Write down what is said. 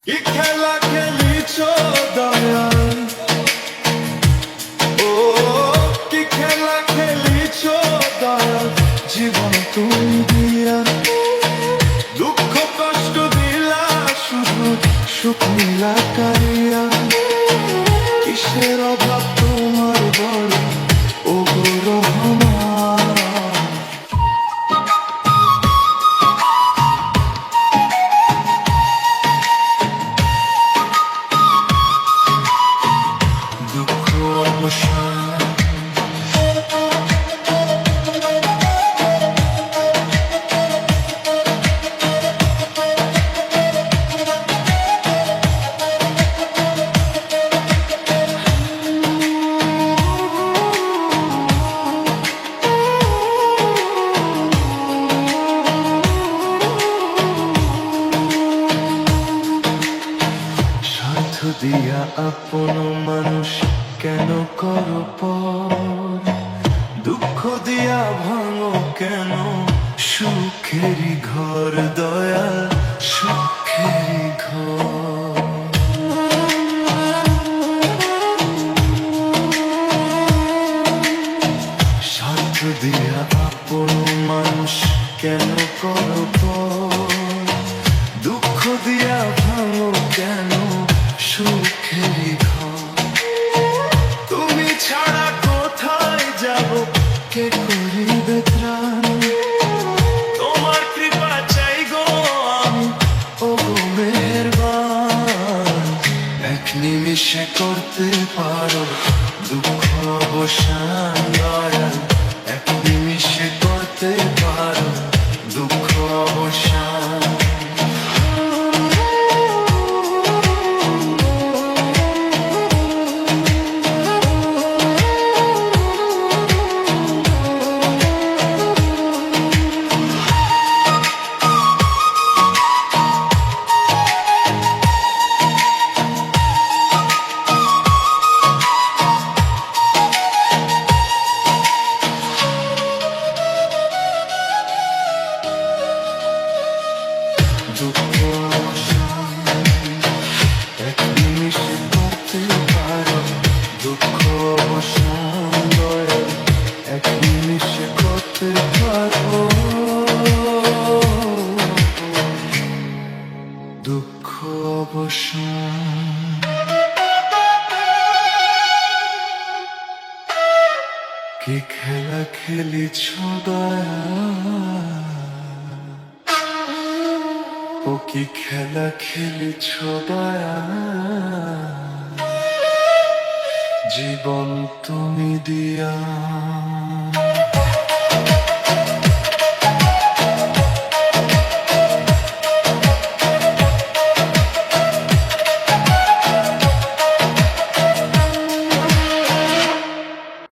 কি খেলা খেলিছ দয়াল, ও কি খেলা খেলিছ দয়াল, জীবন তুমি দিয়া দুঃখ কষ্ট দিলা, শুধু সুখ মিলা কারিয়া। কিসের অভাব তোমার বড়, ও গো রহমান। দুঃখ অবসান স্বার্থ দিয়া আপন মানুষ কেন করো পর, দুঃখ দিয়া ভাঙো কেন সুখেরই ঘর দয়াল, সুখেরই ঘর। স্বার্থ দিয়া আপন মানুষ কেন করো পর, দুঃখ দিয়া ভাঙো কেন সুখেরই ঘর। তুমি ছাড়া কোথায় যাব, কে করিবে ত্রাণ, তোমার কৃপা চাই গো আমি, ও গো মেহেরবান। এক নিমিষে করতে পারো দুঃখ অবসান দয়াল, এক নিমিষে করতে পারো দুঃখ অবসান। দুঃখ অবসান এক নিমিষে করতে পারো দুঃখ অবসান দয়াল, এক নিমিষে করতে পারো দুঃখ অবসান। কি খেলা খেলিছ দয়াল, ও কি খেলা খেলিছ দয়াল, জীবন তুমি দিয়া।